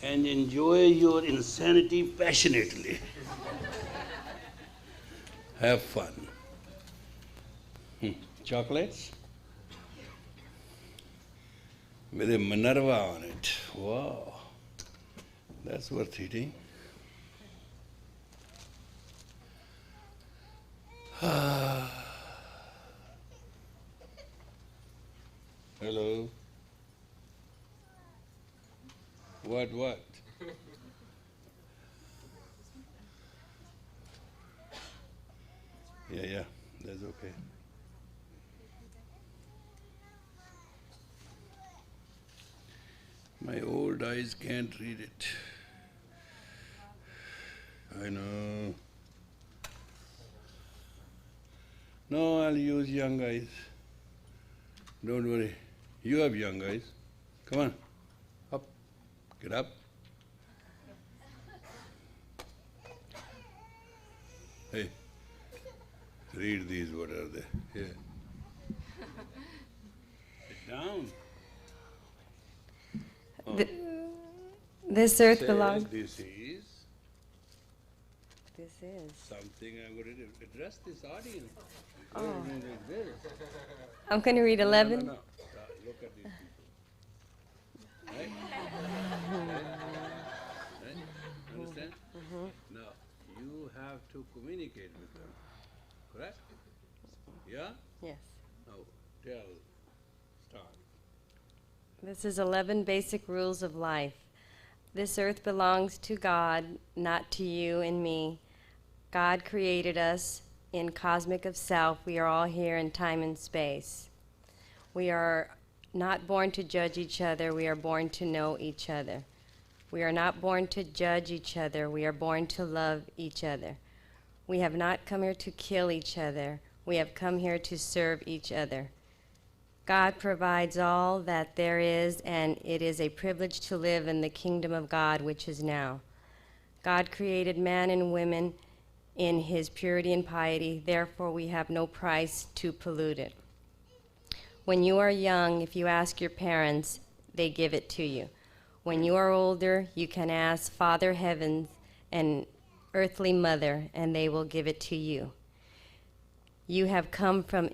and enjoy your insanity passionately. Have fun. Chocolates? With a Minerva on it. Wow. That's worth eating. Hello. What? Yeah, that's okay. My old eyes can't read it. I know. No, I'll use young eyes. Don't worry. You have young eyes. Come on. Up. Get up. Hey, read these. What are they? Here. Sit down. Oh. This earth Say belongs. This is something I'm going to address this audience. Oh. Like this. I'm going to read 11. No. Look at these people. Right? Right? Understand? Now, you have to communicate with them. Correct? Yeah? Yes. Now, tell. Start. This is 11 basic rules of life. This earth belongs to God, not to you and me. God created us in cosmic of self. We are all here in time and space. We are not born to judge each other. We are born to know each other. We are not born to judge each other. We are born to love each other. We have not come here to kill each other. We have come here to serve each other. God provides all that there is, and it is a privilege to live in the kingdom of God, which is now. God created man and women in his purity and piety, therefore we have no price to pollute it. When you are young, if you ask your parents, they give it to you. When you are older, you can ask Father Heaven and Earthly Mother, and they will give it to you. You have come from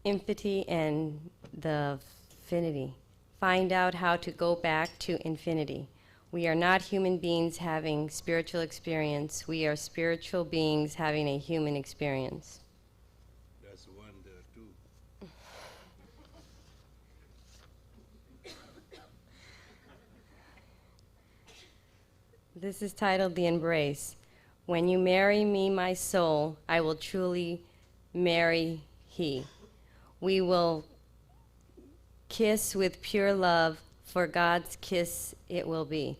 infinity and the finity. Find out how to go back to infinity. We are not human beings having spiritual experience. We are spiritual beings having a human experience. That's one, there are two. This is titled The Embrace. When you marry me, my soul, I will truly marry he. We will kiss with pure love, for God's kiss it will be.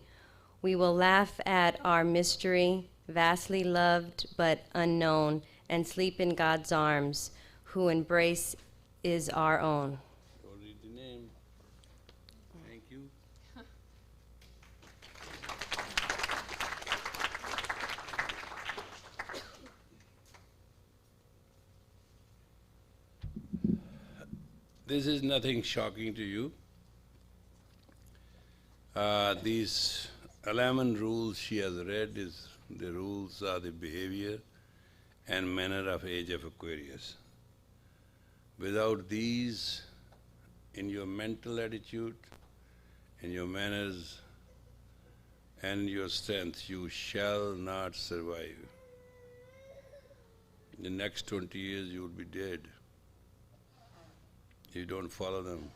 We will laugh at our mystery, vastly loved but unknown, and sleep in God's arms, who embrace is our own. Don't read the name. Thank you. This is nothing shocking to you. These 11 rules she has read, the rules are the behavior and manner of age of Aquarius. Without these, in your mental attitude, in your manners, and your strength, you shall not survive. In the next 20 years, you will be dead. You don't follow them.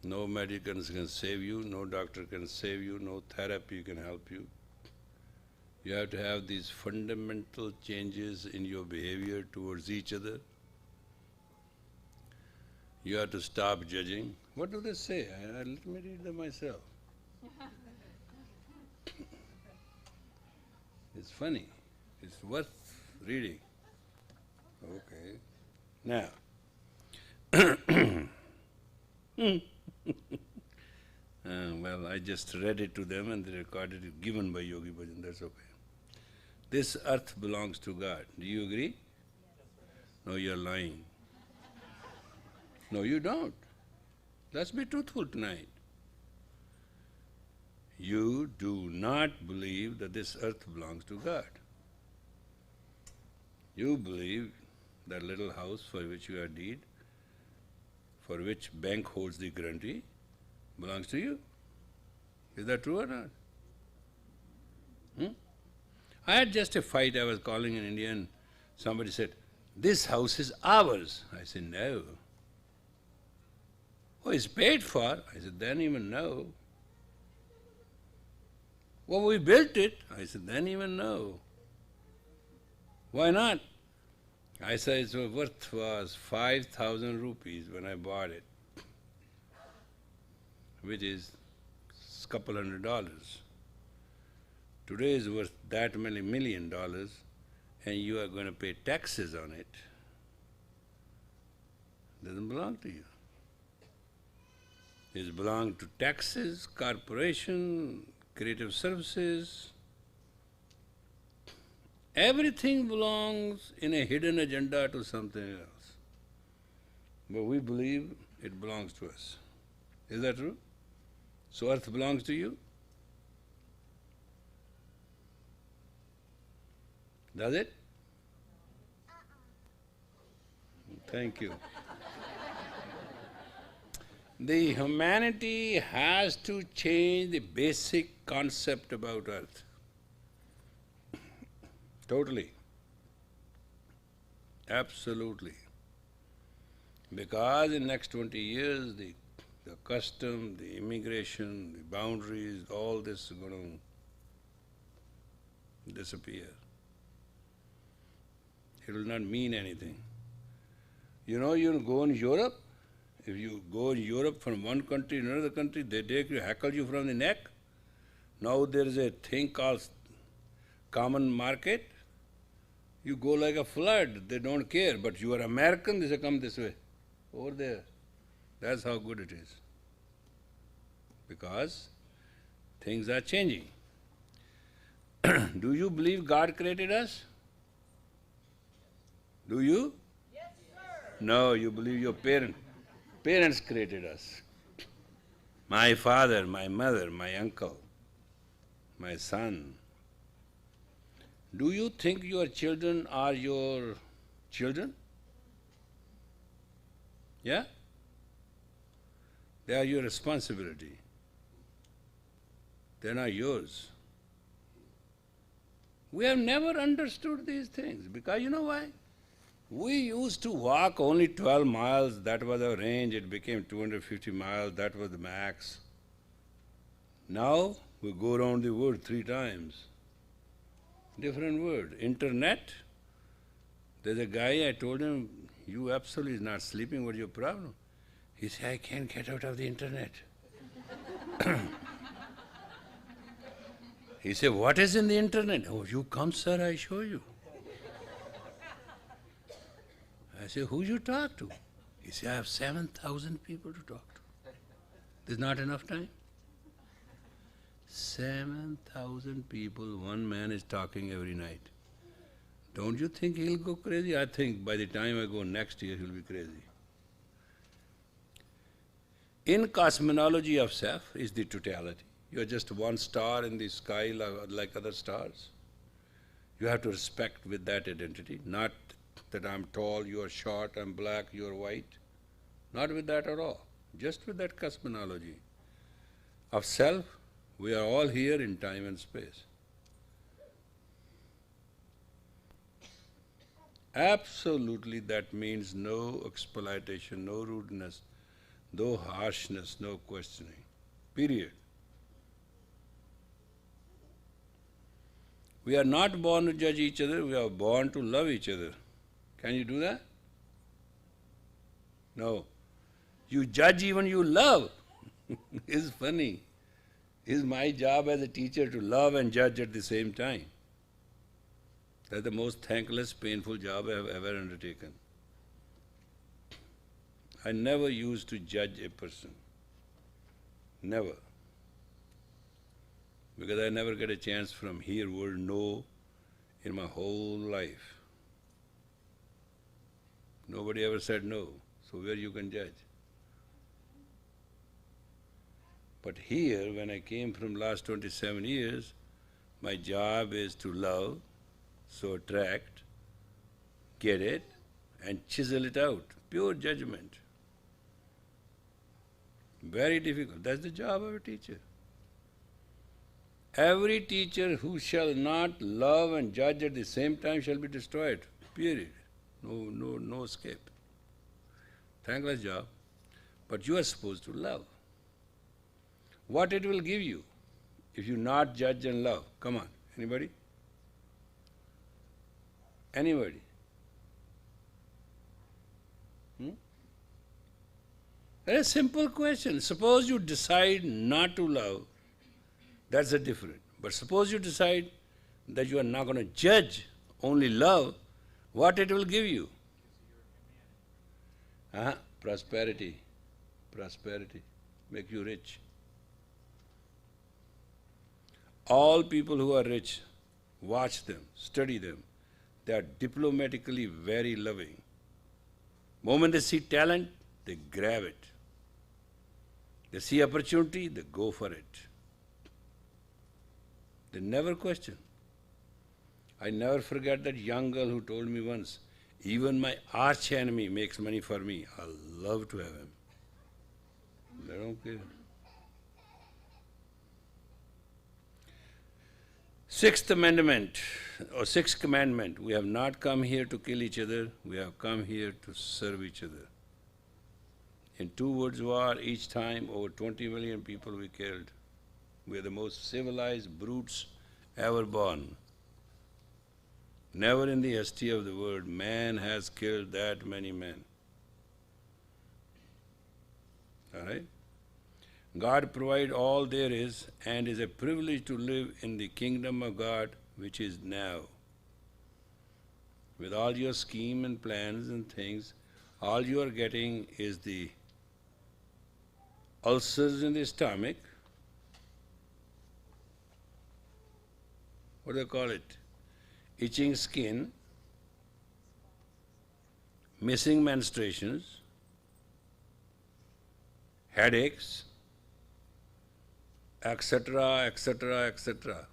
No medicines can save you, no doctor can save you, no therapy can help you. You have to have these fundamental changes in your behavior towards each other. You have to stop judging. What do they say? Let me read them myself. It's funny. It's worth reading. Okay. Now, well, I just read it to them and they recorded it, given by Yogi Bhajan, that's okay. This earth belongs to God. Do you agree? No, you're lying. No, you don't. Let's be truthful tonight. You do not believe that this earth belongs to God. You believe that little house for which you are deed, for which bank holds the guarantee, belongs to you. Is that true or not? I had just a fight. I was calling in India and somebody said, "This house is ours." I said, "No." "Oh, it's paid for." I said, "Then even no." "Well, we built it." I said, "Then even no." "Why not?" I said, its worth was 5,000 rupees when I bought it, which is a couple $100. Today is worth that many $1 million, and you are going to pay taxes on it. It doesn't belong to you. It belongs to taxes, corporation, creative services. Everything belongs in a hidden agenda to something else. But we believe it belongs to us. Is that true? So earth belongs to you? Does it? Thank you. The humanity has to change the basic concept about earth. Totally. Absolutely. Because in next 20 years, the custom, the immigration, the boundaries, all this is going to disappear. It will not mean anything. You know, you go in Europe, if you go in Europe from one country to another country, they take you, heckle you from the neck. Now there is a thing called common market. You go like a flood, they don't care. But you are American, they say, come this way, over there. That's how good it is. Because things are changing. Do you believe God created us? Do you? Yes, sir. No, you believe your parents created us. My father, my mother, my uncle, my son. Do you think your children are your children? Yeah? They are your responsibility. They're not yours. We have never understood these things because you know why? We used to walk only 12 miles, that was our range, it became 250 miles, that was the max. Now we go around the world 3 times. Different word. Internet. There's a guy, I told him, you absolutely not sleeping, what's your problem? He said, I can't get out of the internet. He said, what is in the internet? Oh, you come, sir, I show you. I said, who you talk to? He said, I have 7,000 people to talk to. There's not enough time? 7,000 people, one man is talking every night. Don't you think he'll go crazy? I think by the time I go next year, he'll be crazy. In cosmology of self is the totality. You're just one star in the sky like other stars. You have to respect with that identity, not that I'm tall, you're short, I'm black, you're white. Not with that at all. Just with that cosmology of self, we are all here in time and space. Absolutely, that means no exploitation, no rudeness, no harshness, no questioning. Period. We are not born to judge each other, we are born to love each other. Can you do that? No. You judge even you love. It's funny. It's my job as a teacher to love and judge at the same time. That's the most thankless, painful job I have ever undertaken. I never used to judge a person. Never. Because I never get a chance from here word no in my whole life. Nobody ever said no, so where you can judge? But here, when I came from last 27 years, my job is to love, so attract, get it, and chisel it out. Pure judgment. Very difficult. That's the job of a teacher. Every teacher who shall not love and judge at the same time shall be destroyed. Period. No escape. Thankless job. But you are supposed to love. What it will give you if you not judge and love? Come on, anybody? Anybody? That's a simple question. Suppose you decide not to love, that's a different. But suppose you decide that you are not going to judge, only love, what it will give you? Prosperity. Prosperity. Make you rich. All people who are rich, watch them, study them. They are diplomatically very loving. Moment they see talent, they grab it. They see opportunity, they go for it. They never question. I never forget that young girl who told me once, even my arch enemy makes money for me. I love to have him. They don't care. Sixth Amendment, or Sixth Commandment, we have not come here to kill each other, we have come here to serve each other. In 2 World War, each time over 20 million people we killed. We are the most civilized brutes ever born. Never in the history of the world man has killed that many men. All right? God provides all there is and is a privilege to live in the kingdom of God which is now. With all your scheme and plans and things, all you are getting is the ulcers in the stomach. What do they call it? Itching skin, missing menstruations, headaches, etc., etc., etc.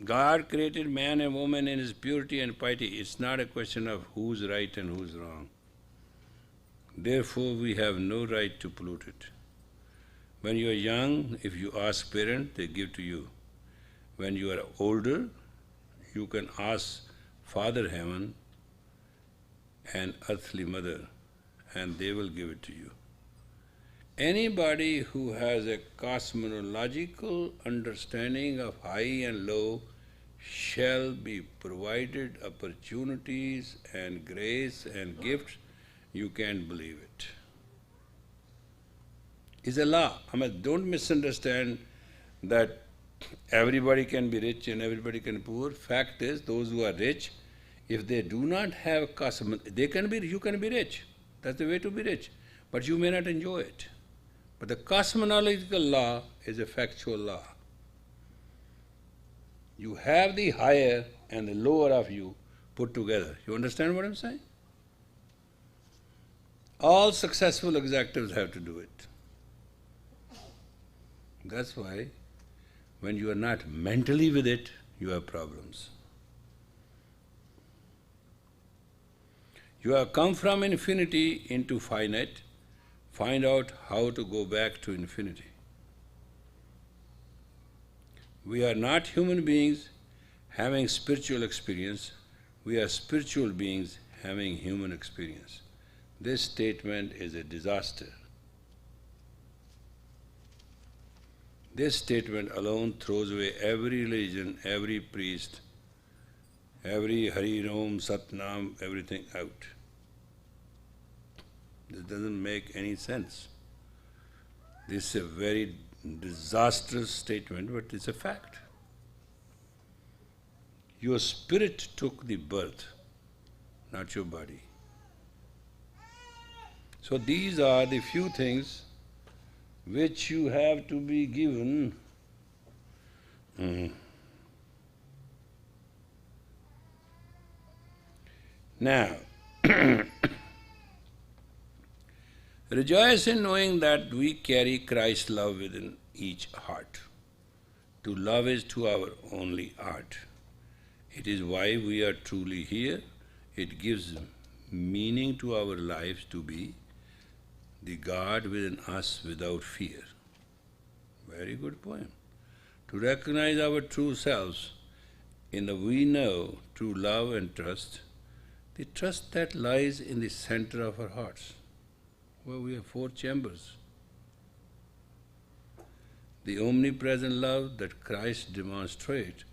God created man and woman in his purity and piety. It's not a question of who's right and who's wrong. Therefore, we have no right to pollute it. When you are young, if you ask parents, they give to you. When you are older, you can ask Father Heaven and Earthly Mother, and they will give it to you. Anybody who has a cosmological understanding of high and low shall be provided opportunities and grace and gifts. You can't believe it. It's a law. Don't misunderstand that everybody can be rich and everybody can be poor. Fact is, those who are rich, if they do not have you can be rich. That's the way to be rich. But you may not enjoy it. But the cosmological law is a factual law. You have the higher and the lower of you put together. You understand what I'm saying? All successful executives have to do it. That's why when you are not mentally with it, you have problems. You have come from infinity into finite. Find out how to go back to infinity. We are not human beings having spiritual experience. We are spiritual beings having human experience. This statement is a disaster. This statement alone throws away every religion, every priest, every Hari Ram, Satnam, everything out. This doesn't make any sense. This is a very disastrous statement, but it's a fact. Your spirit took the birth, not your body. So these are the few things which you have to be given. Now, Rejoice in knowing that we carry Christ's love within each heart. To love is to our only art. It is why we are truly here. It gives meaning to our lives to be the God within us without fear. Very good poem. To recognize our true selves in the we know, true love and trust, the trust that lies in the center of our hearts. Well, we have 4 chambers. The omnipresent love that Christ demonstrates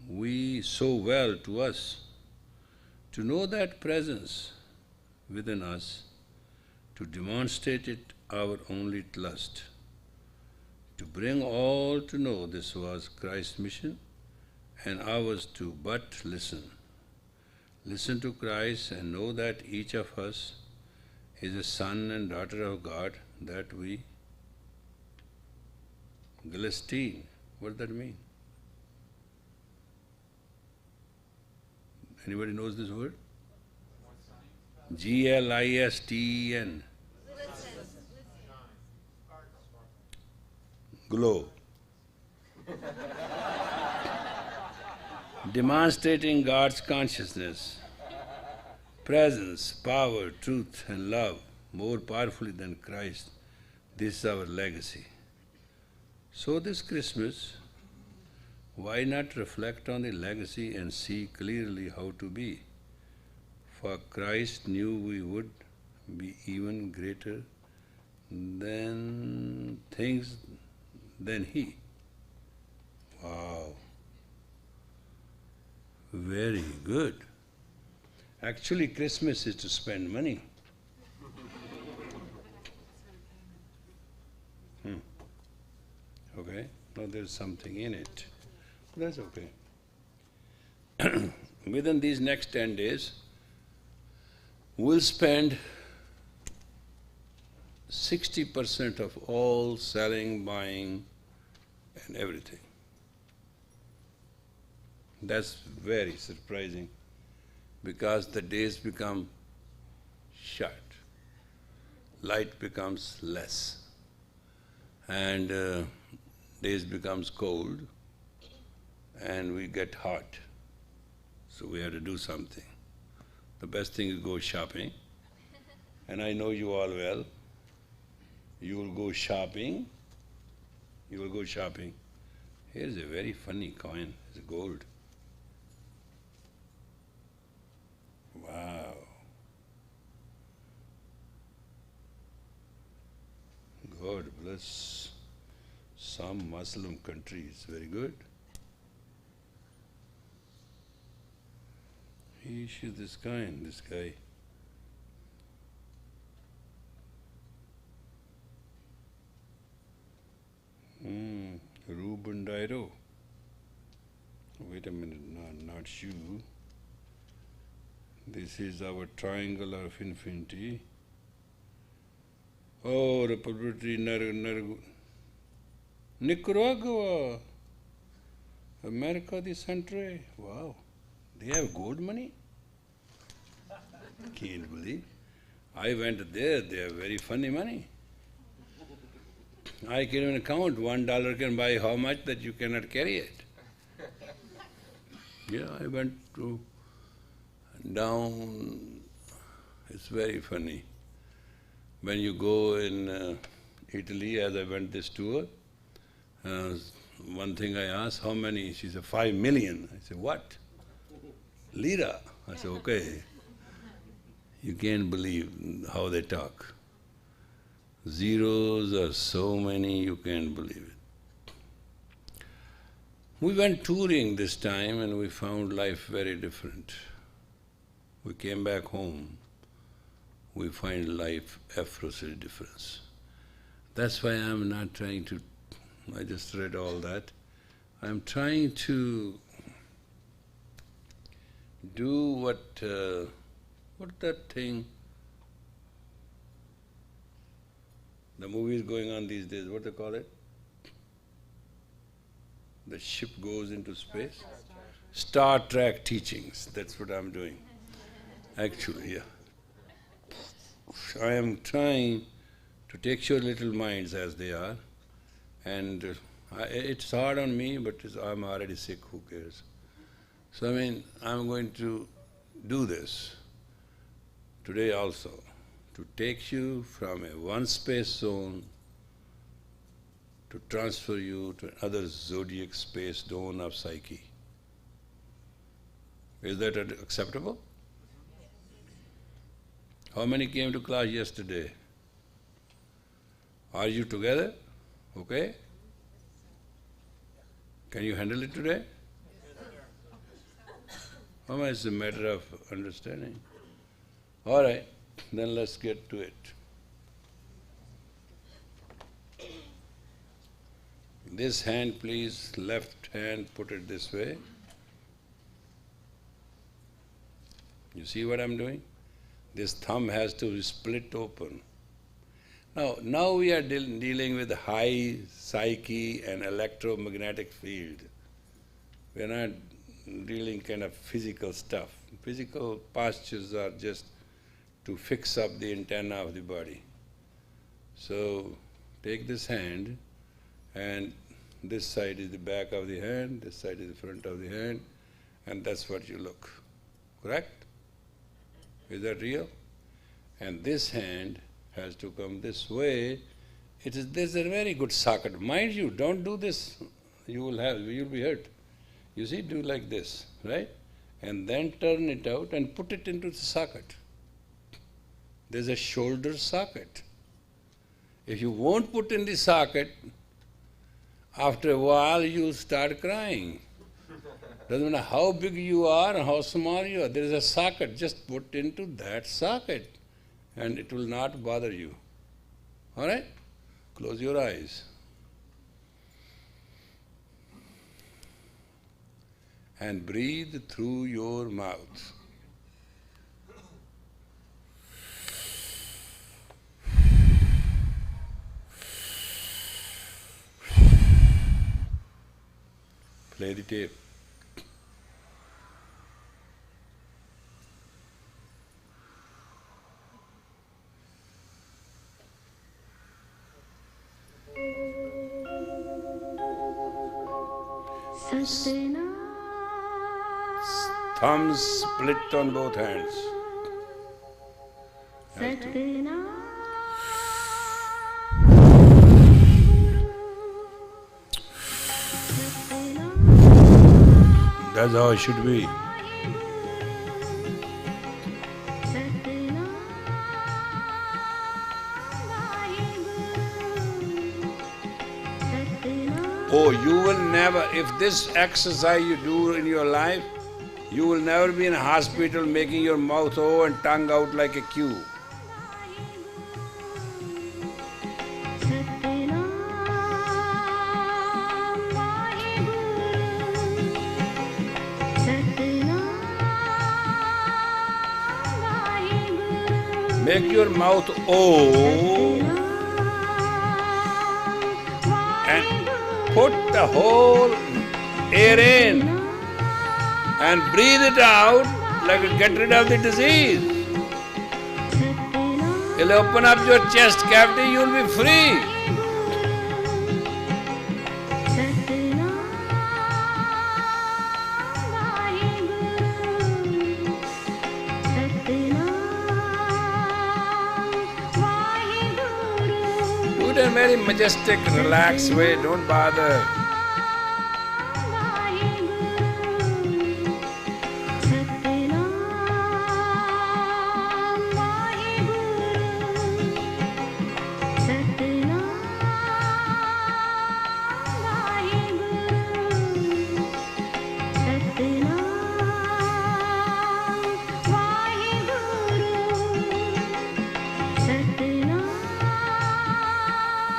we so well to us. To know that presence within us, to demonstrate it our only lust. To bring all to know this was Christ's mission and ours to but listen. Listen to Christ and know that each of us is a son and daughter of God, that we Glistine. What does that mean? Anybody knows this word? Glisten. Glow. Demonstrating God's consciousness, presence, power, truth and love more powerfully than Christ. This is our legacy. So this Christmas, why not reflect on the legacy and see clearly how to be? For Christ knew we would be even greater than things than He. Wow. Very good. Actually, Christmas is to spend money. Okay? Now there's something in it. That's okay. Within these next 10 days, we'll spend 60% of all selling, buying, and everything. That's very surprising, because the days become short, light becomes less, and days becomes cold, and we get hot. So we have to do something. The best thing is go shopping, and I know you all well. You will go shopping. You will go shopping. Here is a very funny coin. It's gold. Wow. God bless some Muslim countries. Very good. He issued this coin, this guy. Ruben Dairo. Wait a minute, not you. This is our triangle of infinity. Oh, Republic Nicaragua, America the Centre. Wow, they have gold money? Can't believe. I went there, they have very funny money. I can even count, $1 can buy how much that you cannot carry it. Yeah, I went to down, it's very funny. When you go in Italy, as I went this tour, one thing I asked, how many? She said, 5 million. I said, what? Lira. I said, okay. You can't believe how they talk. Zeros are so many, you can't believe it. We went touring this time and we found life very different. We came back home, we find life absolutely different. That's why I'm not trying to, I just read all that. I'm trying to do what that thing, the movie is going on these days, what do they call it? The ship goes into space? Star Trek teachings, that's what I'm doing. Actually, yeah. I am trying to take your little minds as they are. And it's hard on me, but I'm already sick, who cares? So I'm going to do this today also, to take you from a one space zone to transfer you to another zodiac space zone of psyche. Is that acceptable? How many came to class yesterday? Are you together? Okay? Can you handle it today? How much is a matter of understanding? All right, then let's get to it. This hand, please, left hand, put it this way. You see what I'm doing? This thumb has to split open. Now we are dealing with high psyche and electromagnetic field. We are not dealing kind of physical stuff. Physical postures are just to fix up the antenna of the body. So take this hand, and this side is the back of the hand, this side is the front of the hand, and that's what you look. Correct? Is that real? And this hand has to come this way. There's a very good socket. Mind you, don't do this. You'll be hurt. You see, do like this, right? And then turn it out and put it into the socket. There's a shoulder socket. If you won't put in the socket, after a while you'll start crying. Doesn't matter how big you are and how small you are, there is a socket. Just put into that socket and it will not bother you. All right? Close your eyes. And breathe through your mouth. Play the tape. Thumbs split on both hands. That's how it should be. Oh, you will never, if this exercise you do in your life, you will never be in a hospital making your mouth O and tongue out like a Q. Make your mouth O and put the whole air in and breathe it out like get rid of the disease. You'll open up your chest cavity, you'll be free. Do it in a very majestic, relaxed way, don't bother.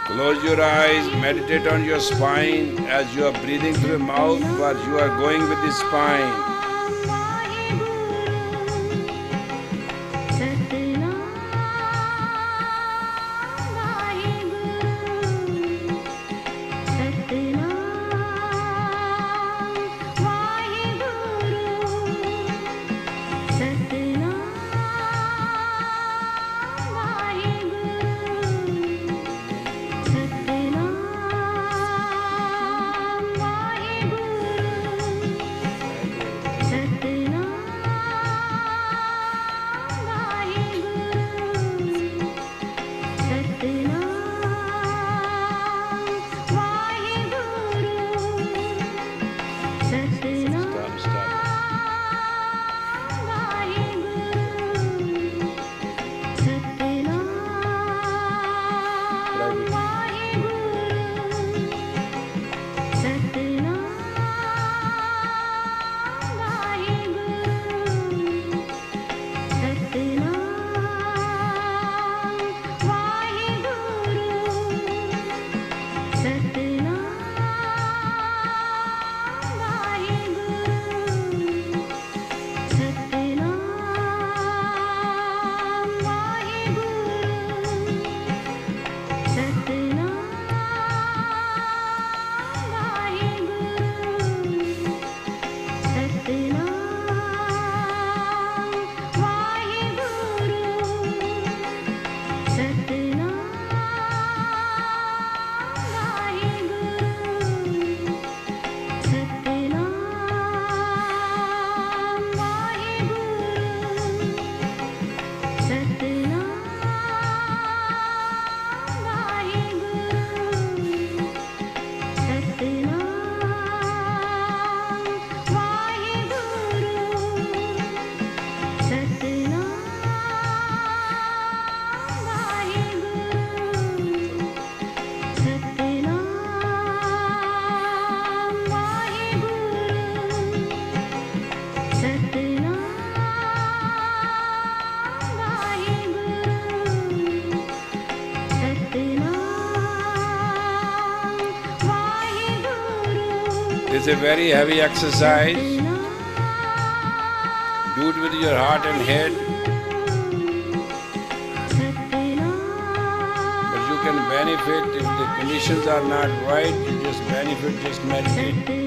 Close your eyes, meditate on your spine as you are breathing through the mouth, but you are going with the spine. It's a very heavy exercise. Do it with your heart and head. But you can benefit if the conditions are not right. You just benefit, just meditate.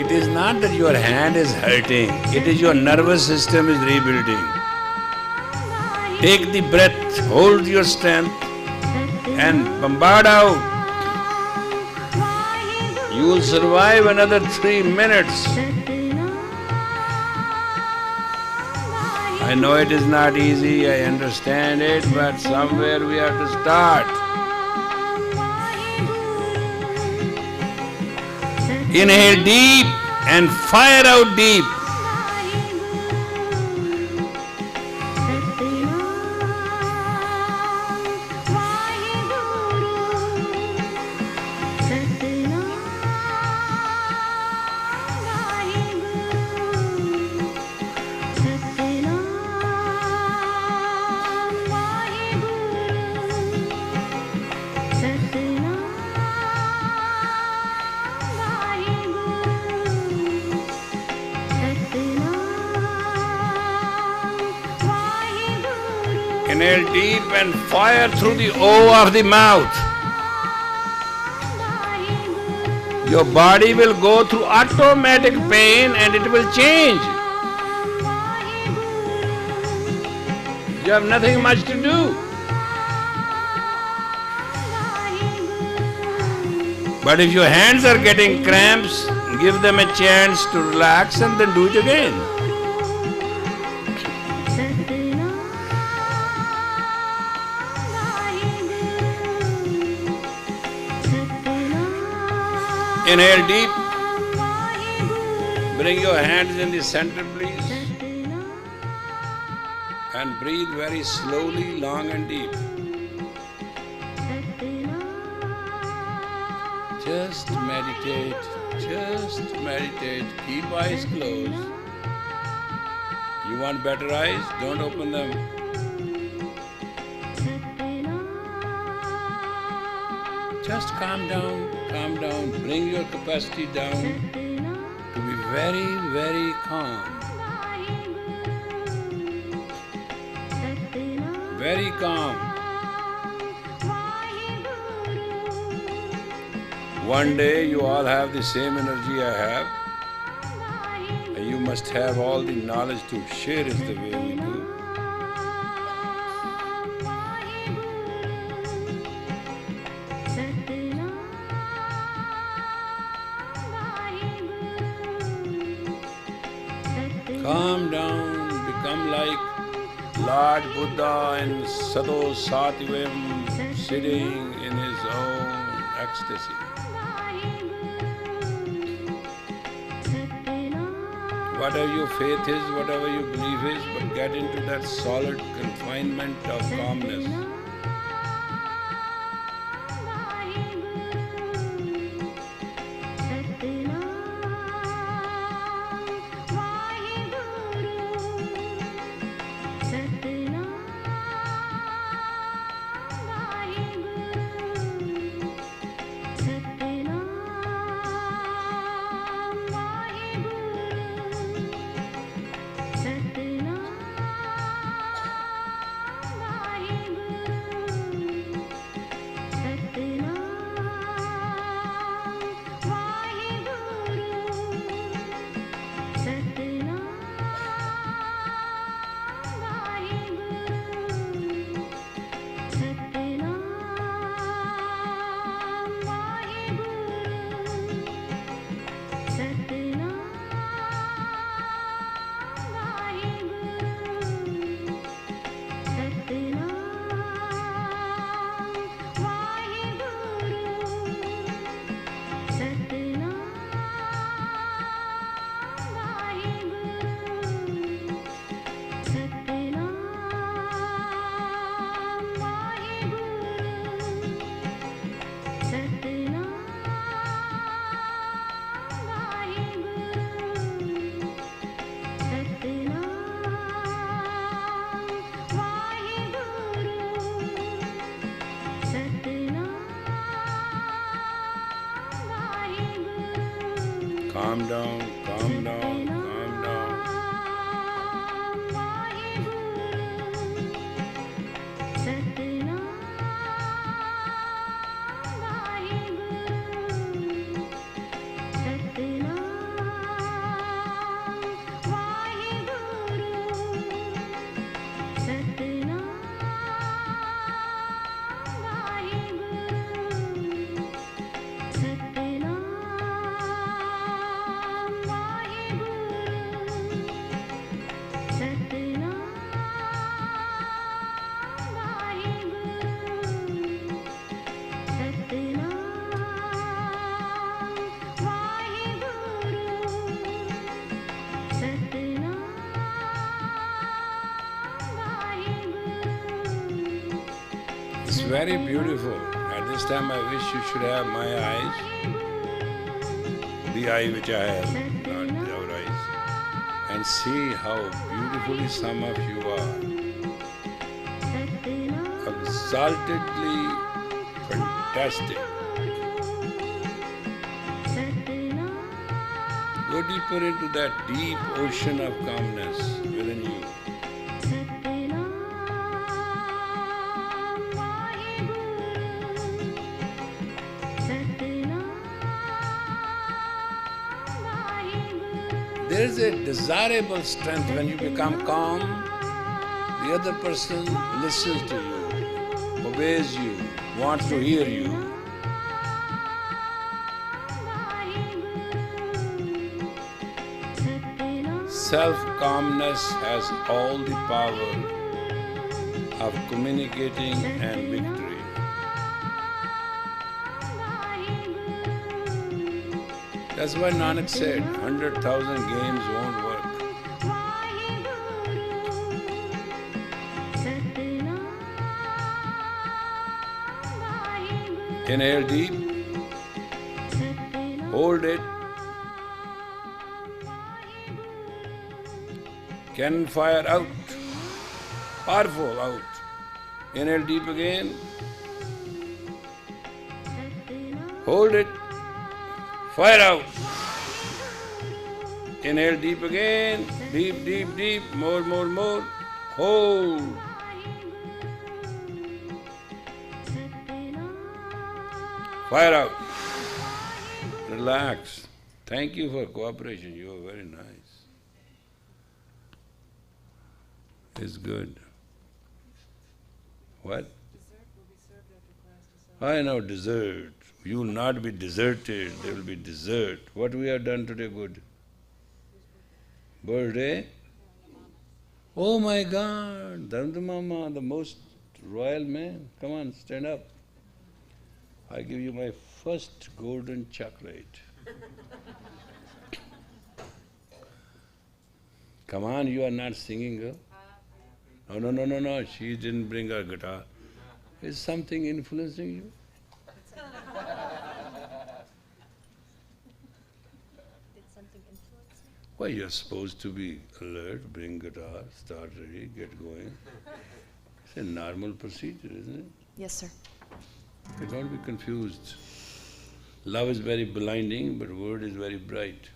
It is not that your hand is hurting, it is your nervous system is rebuilding. Take the breath, hold your strength and bombard out. You will survive another 3 minutes. I know it is not easy, I understand it, but somewhere we have to start. Inhale deep and fire out deep. Inhale deep and fire through the O of the mouth. Your body will go through automatic pain and it will change. You have nothing much to do. But if your hands are getting cramps, give them a chance to relax and then do it again. Inhale deep. Bring your hands in the center, please. And breathe very slowly, long and deep. Just meditate, just meditate. Keep eyes closed. You want better eyes? Don't open them. Just calm down, bring your capacity down to be very, very calm. Very calm. One day you all have the same energy I have, and you must have all the knowledge to share it the way we do. Calm down, become like Lord Buddha in Sado Satyivam, sitting in his own ecstasy. Whatever your faith is, whatever you believe is, but get into that solid confinement of calmness. Calm down, calm down, calm down. It's very beautiful. At this time I wish you should have my eyes, the eye which I have, not our eyes, and see how beautifully some of you are. Exaltedly fantastic. Go deeper into that deep ocean of calmness within you. There is a desirable strength when you become calm. The other person listens to you, obeys you, wants to hear you. Self-calmness has all the power of communicating and victory. That's why Nanak said, 100,000 games won't work. Inhale deep, hold it. Cannon fire out, powerful out. Inhale deep again, hold it. Fire out. Inhale deep again. Deep, deep, deep. More, more, more. Hold. Fire out. Relax. Thank you for cooperation. You are very nice. It's good. What? Dessert will be served after class. I know dessert. You will not be deserted, there will be dessert. What we have done today good? Birthday? Oh my God, Dharma Mama, the most royal man. Come on, stand up. I give you my first golden chocolate. Come on, you are not singing, girl. No, she didn't bring her guitar. Is something influencing you? Did something influence me? Well, you're supposed to be alert, bring guitar, start ready, get going. It's a normal procedure, isn't it? Yes, sir. Okay, don't be confused. Love is very blinding, but word is very bright.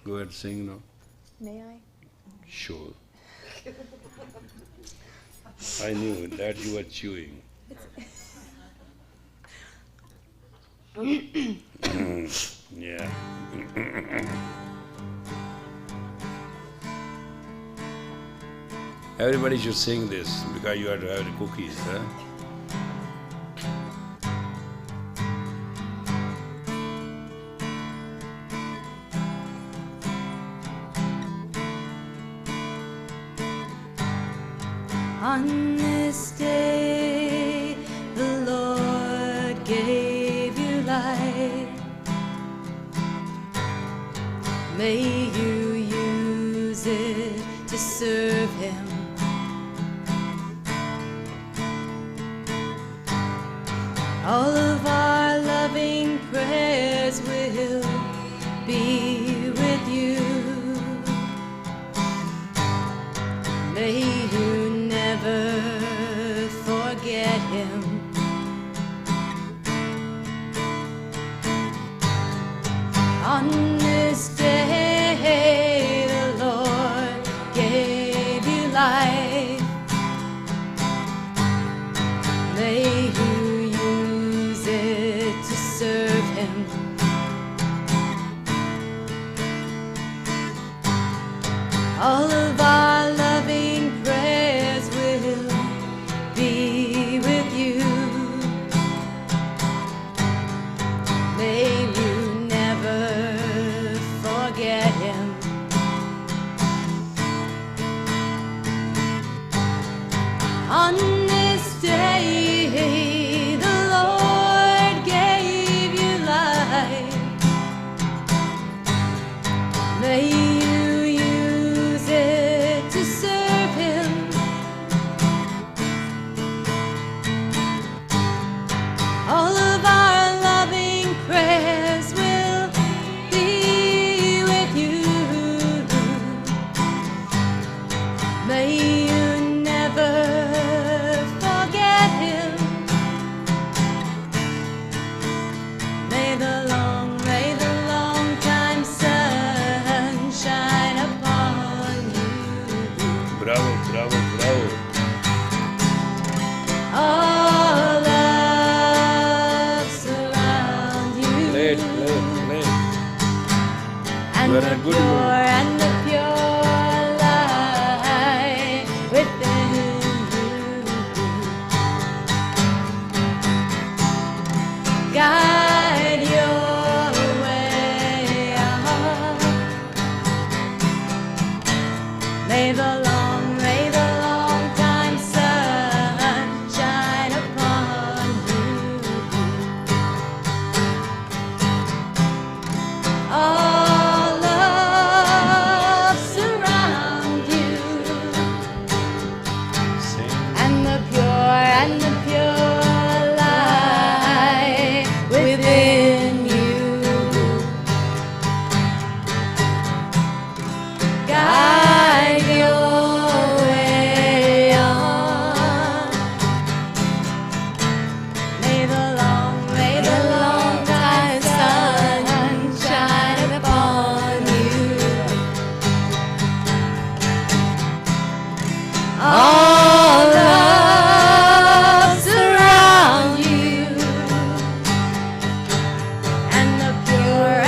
Go ahead, sing now. May I? Sure. I knew that you were chewing. Yeah. Everybody should sing this because you have to have the cookies, huh? On this day, the Lord gave you life. May you use it to serve Him. All of our loving prayers will be with you. May you never forget Him. On this All of our loving prayers will be with you. May you never forget him. On this day, the Lord gave you life. May you use it to serve him. All of our loving prayers will be with you. May you never forget him. May the long time sun shine upon you. Bravo, bravo, bravo. All love surround you. Play it, play it, play it. And You are the in a good pure mood. and the pure light within you. Guide your way on. May the long time sun shine upon you. All love surround you, Sing. and the pure light within you. Guide your way on. May the long time sun shine upon you. All love surround you, and the pure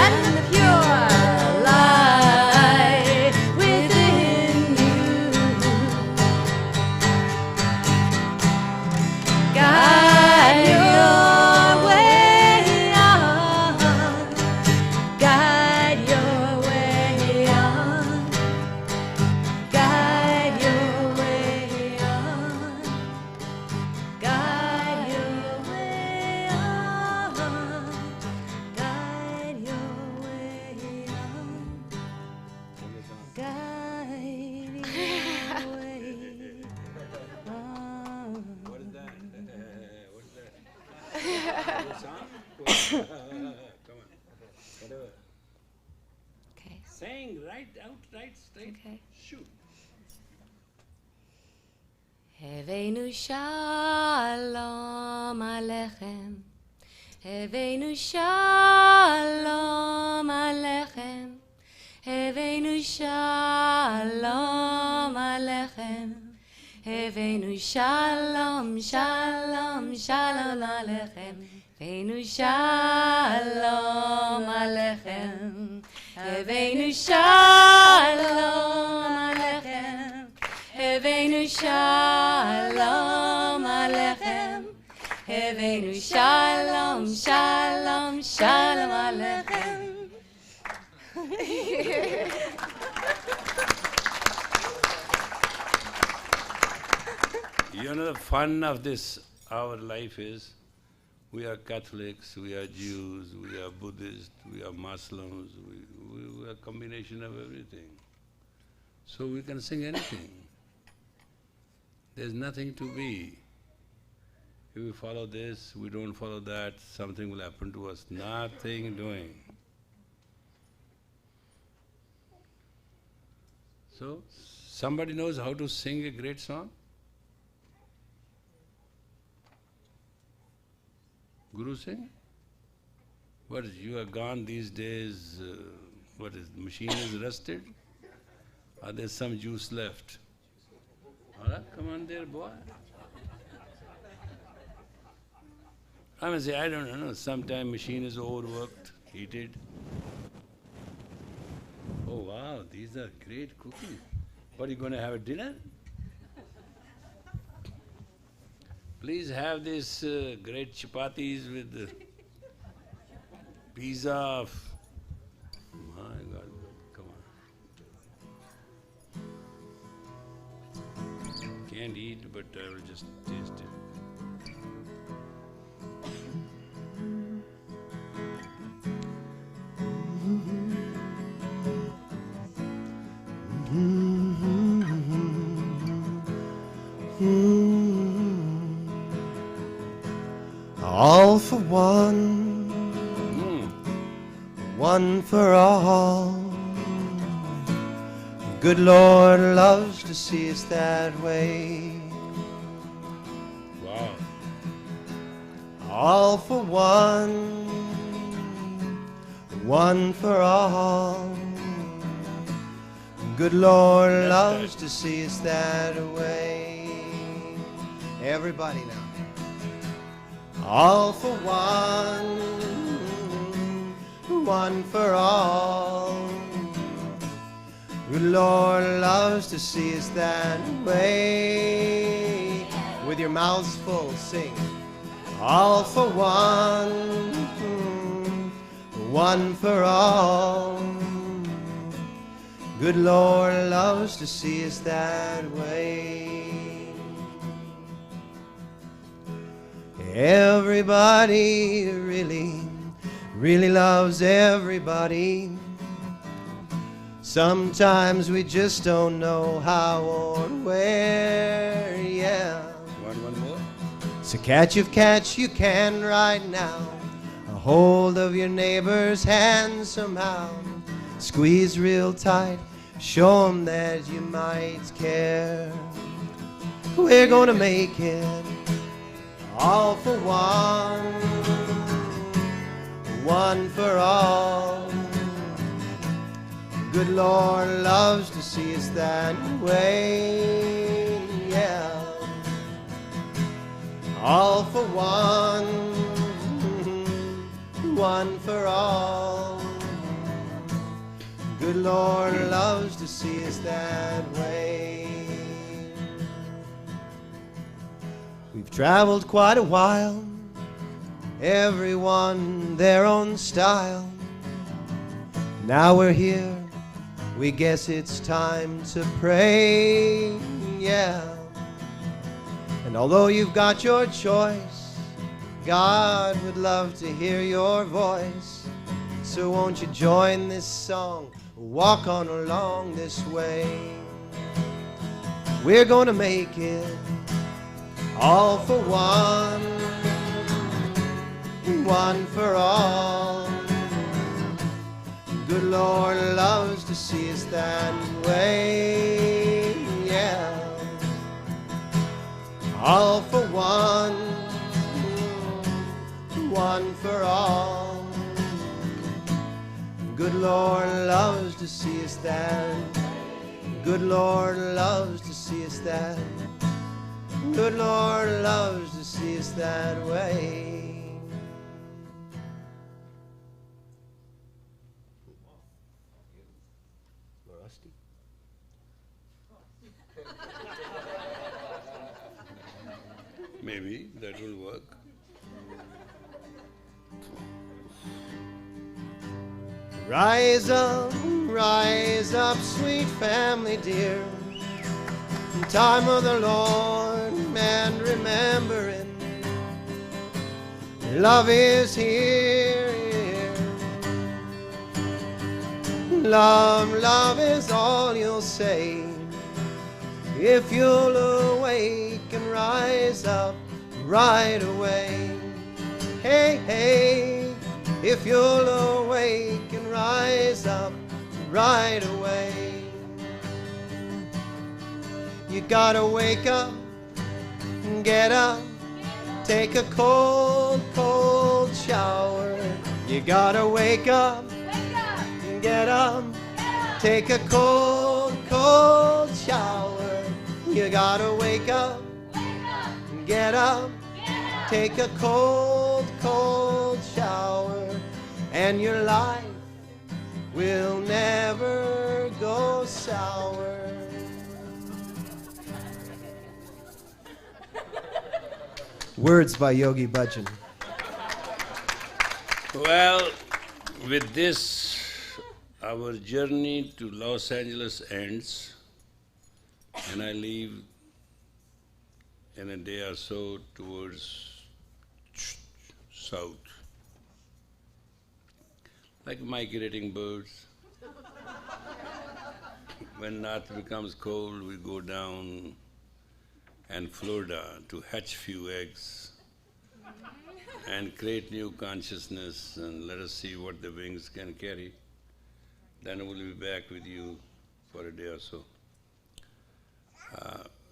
light within you. Guide your way on. Guide your way on. Guide your way on. Guide your way on. Guide your way on. Guide your way on. What is that? What is that? Your song? Come on. Whatever. Okay. Sing, right out, right, straight. Okay. Shoot. Heveinu shalom alechem. Heveinu shalom alechem. Heveinu shalom alechem. Heveinu shalom, shalom, shalom alechem. Heveinu shalom alechem. Heveinu shalom alechem. Heveinu shalom alechem. Heveinu shalom, shalom, shalom alechem. You know the fun of this, our life is, we are Catholics, we are Jews, we are Buddhists, we are Muslims, we are a combination of everything. So we can sing anything. There's nothing to be. If we follow this, we don't follow that, something will happen to us. Nothing doing. So, somebody knows how to sing a great song? Guru sing? What is, you are gone these days, what is, the machine is rusted? Or there's some juice left? All right, come on there, boy. I mean, say, I don't know, sometime machine is overworked, heated. Oh wow, these are great cookies. What, are you going to have a dinner? Please have these great chapatis with pizza of... My God, come on. Can't eat, but I will just taste it. All for one, one for all. Good Lord loves to see us that way. Wow. All for one, one for all. Good Lord loves to see us that way. Everybody now. All for one, one for all. Good Lord loves to see us that way. With your mouths full, sing. All for one, one for all. Good Lord loves to see us that way. Everybody really loves everybody. Sometimes we just don't know how or where, yeah. One more. So catch if catch you can right now. A hold of your neighbor's hand somehow. Squeeze real tight, show 'em that you might care. We're gonna make it all for one, one for all. Good Lord loves to see us that way, yeah. All for one, one for all. Good Lord loves to see us that way. We've traveled quite a while, everyone their own style. Now we're here, we guess it's time to pray, yeah. And although you've got your choice, God would love to hear your voice. So won't you join this song, walk on along this way. We're gonna make it all for one, one for all. Good Lord loves to see us that way, yeah. All for one, one for all. Good Lord loves to see us that. Good Lord loves to see us that. Good Lord loves to see us that way. Rusty? Maybe that will work. Rise up, sweet family dear. In time of the Lord, and remembering, love is here. Love is all you'll say. If you'll awake and rise up right away. Hey, hey, if you'll awake and rise up right away. You gotta wake up, get up, take a cold, cold shower. You gotta wake up, get up, take a cold, cold shower. You gotta wake up, get up, take a cold, cold shower. And your life will never go sour. Words by Yogi Bhajan. Well, with this, our journey to Los Angeles ends, and I leave in a day or so towards south. Like migrating birds. When north becomes cold, we go down and Florida to hatch few eggs and create new consciousness, and let us see what the wings can carry. Then we'll be back with you for a day or so.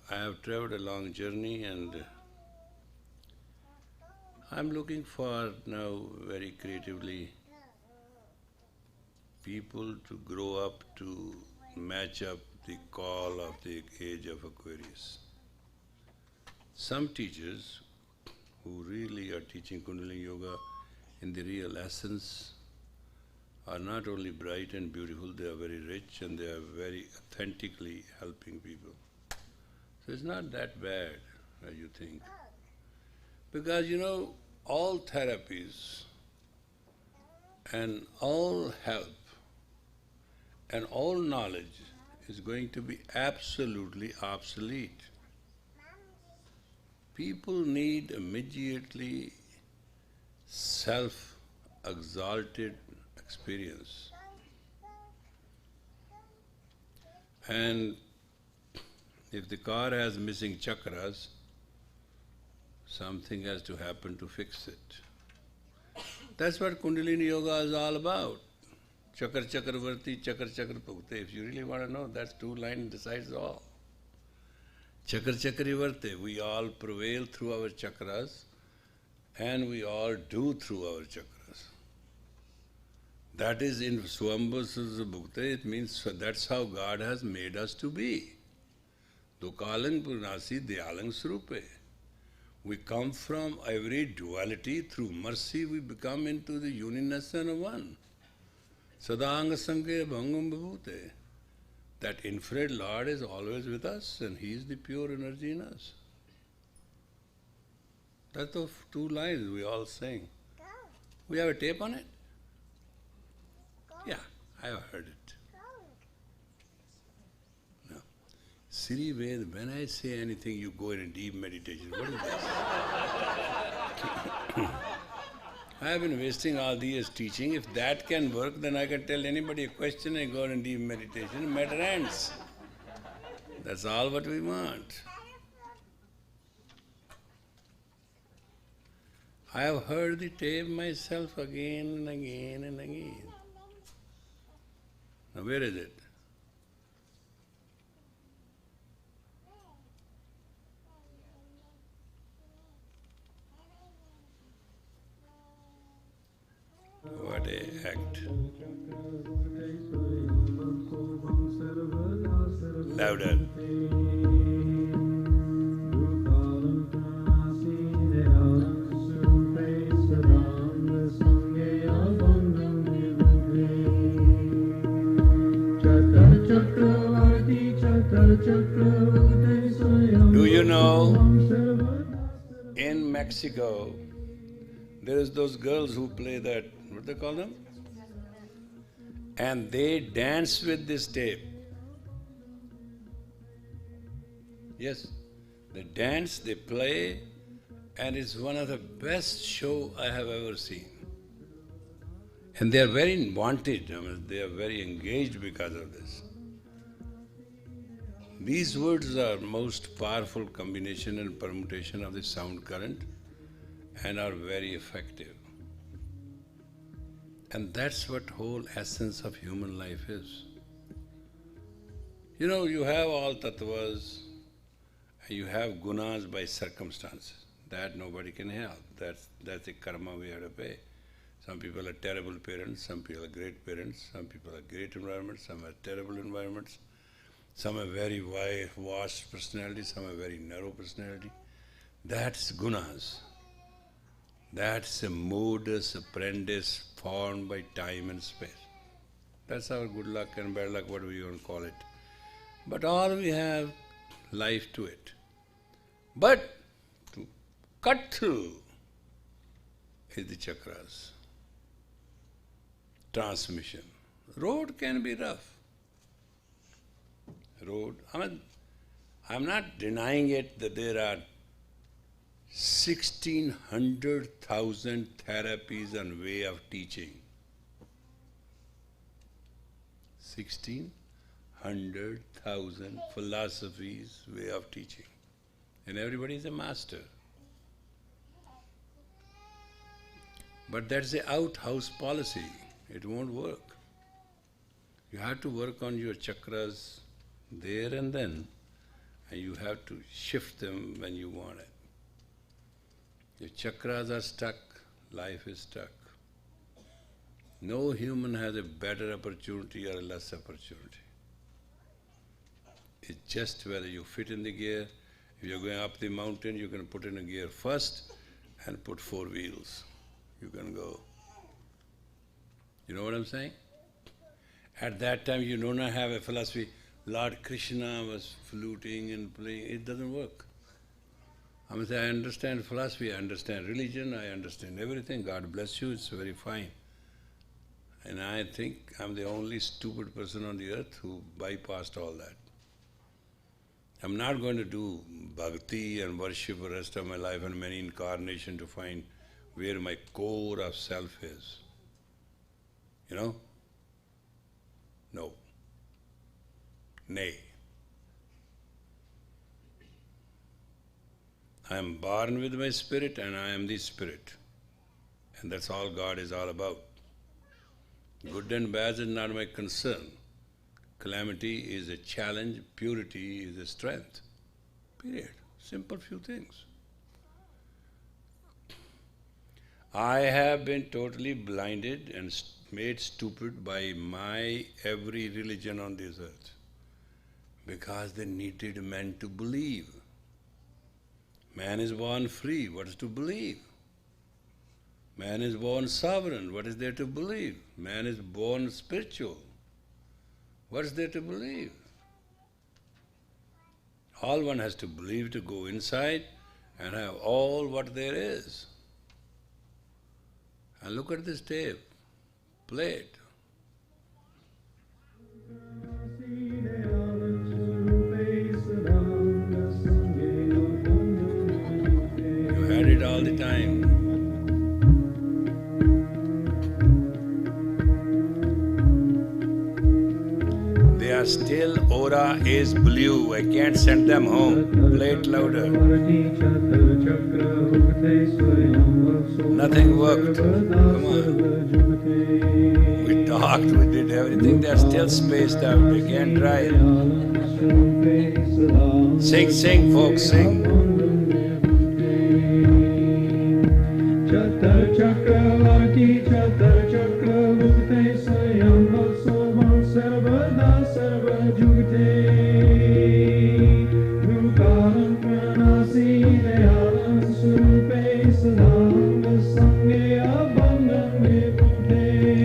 I have traveled a long journey, and I'm looking for now very creatively people to grow up to match up the call of the age of Aquarius. Some teachers who really are teaching Kundalini Yoga in the real essence are not only bright and beautiful, they are very rich and they are very authentically helping people. So it's not that bad as you think. Because all therapies and all help and all knowledge is going to be absolutely obsolete. People need immediately self-exalted experience. And if the car has missing chakras, something has to happen to fix it. That's what Kundalini Yoga is all about. Chakra chakravarti, chakra chakra pukte. If you really want to know, that's two lines decides all. Chakra chakravarti, we all prevail through our chakras and we all do through our chakras. That is in Swambhasasa Bhukte, it means that's how God has made us to be. Dukalang Purnasi Dyalang Srupe. We come from every duality, through mercy we become into the unionness and one. Sadanga Sanghe Bhangam Bhavute. That infinite Lord is always with us and He is the pure energy in us. That's the two lines we all sing. We have a tape on it? Yeah, I have heard it. No. Siri Ved, when I say anything, you go in a deep meditation. What is this? I have been wasting all these years teaching. If that can work, then I can tell anybody a question and go in deep meditation. Matter ends. That's all what we want. I have heard the tape myself again and again and again. Now where is it? What a act. Louder. Do you know, in Mexico, there is those girls who play that, what do they call them? And they dance with this tape. Yes, they dance, they play, and it's one of the best show I have ever seen. And they are very wanted, they are very engaged because of this. These words are most powerful combination and permutation of the sound current and are very effective. And that's what whole essence of human life is. You have all tattvas, and you have gunas by circumstances. That nobody can help. That's the karma we have to pay. Some people are terrible parents, some people are great parents, some people are great environments, some are terrible environments, some are very vast personality, some are very narrow personality. That's gunas. That's a modus operandi formed by time and space. That's our good luck and bad luck, whatever you want to call it. But all we have life to it. But to cut through is the chakras. Transmission. Road can be rough. I'm not denying it that there are 1,600,000 therapies and way of teaching. 1,600,000 philosophies, way of teaching. And everybody is a master. But that's the outhouse policy. It won't work. You have to work on your chakras there and then, and you have to shift them when you want it. Your chakras are stuck, life is stuck. No human has a better opportunity or a less opportunity. It's just whether you fit in the gear. If you're going up the mountain, you can put in a gear first and put 4 wheels. You can go. You know what I'm saying? At that time you do not have a philosophy, Lord Krishna was fluting and playing. It doesn't work. I understand philosophy, I understand religion, I understand everything. God bless you, it's very fine. And I think I'm the only stupid person on the earth who bypassed all that. I'm not going to do bhakti and worship the rest of my life and many incarnations to find where my core of self is. You know? No. Nay. I am born with my spirit and I am the spirit. And that's all God is all about. Good and bad is not my concern. Calamity is a challenge, purity is a strength. Period. Simple few things. I have been totally blinded and made stupid by my every religion on this earth because they needed men to believe. Man is born free, what is to believe? Man is born sovereign, what is there to believe? Man is born spiritual, what is there to believe? All one has to believe to go inside and have all what there is. And look at this tape, play it. You had it all the time. They are still, aura is blue, I can't send them home. Play it louder. Nothing worked. Come on. We talked, we did everything, they're still spaced out, they can't drive. Sing, sing, folks, sing.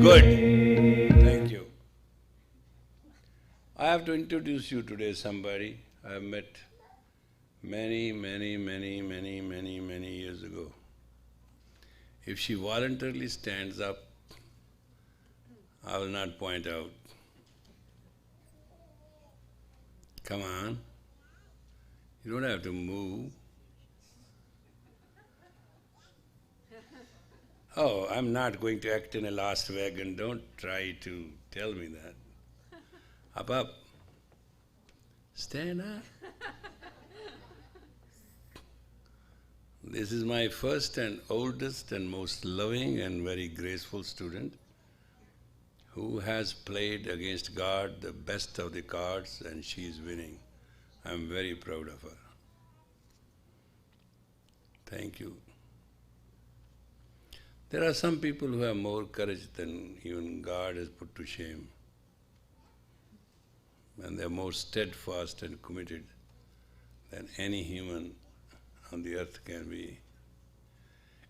Good. Thank you. I have to introduce you today somebody I have met many years ago. If she voluntarily stands up, I will not point out. Come on. You don't have to move. Oh, I'm not going to act in a last wagon. Don't try to tell me that. Up, up. Stand up. This is my first and oldest and most loving and very graceful student who has played against God the best of the cards and she is winning. I'm very proud of her. Thank you. There are some people who have more courage than even God has put to shame. And they are more steadfast and committed than any human on the earth can be.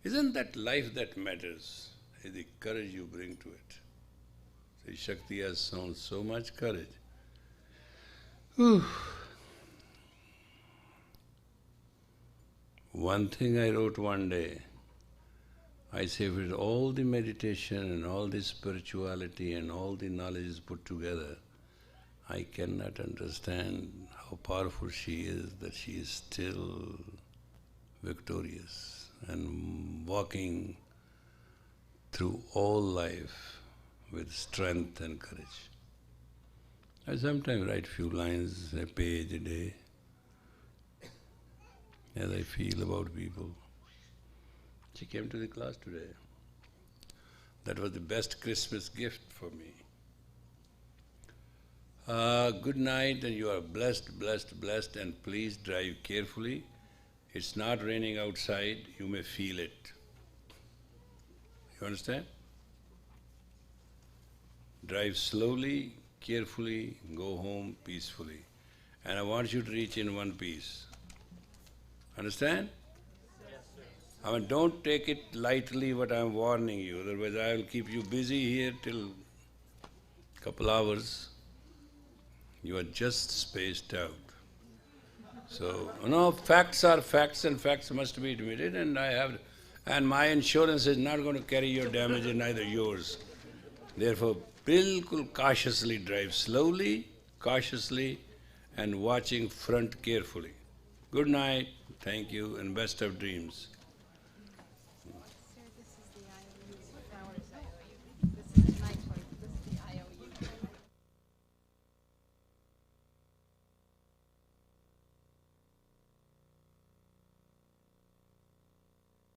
Isn't that life that matters? Is the courage you bring to it. So Shakti has shown so much courage. Whew. One thing I wrote one day, I say with all the meditation and all the spirituality and all the knowledge is put together, I cannot understand how powerful she is, that she is still victorious and walking through all life with strength and courage. I sometimes write few lines, a page a day, as I feel about people. She came to the class today. That was the best Christmas gift for me. Good night, and you are blessed, blessed, blessed, and please drive carefully. It's not raining outside, you may feel it. You understand? Drive slowly, carefully, go home peacefully. And I want you to reach in one piece. Understand? I mean, don't take it lightly what I'm warning you, otherwise I will keep you busy here till couple hours. You are just spaced out. So, facts are facts and facts must be admitted, and my insurance is not going to carry your damage and neither yours. Therefore, bilkul cautiously drive slowly, cautiously, and watching front carefully. Good night, thank you, and best of dreams.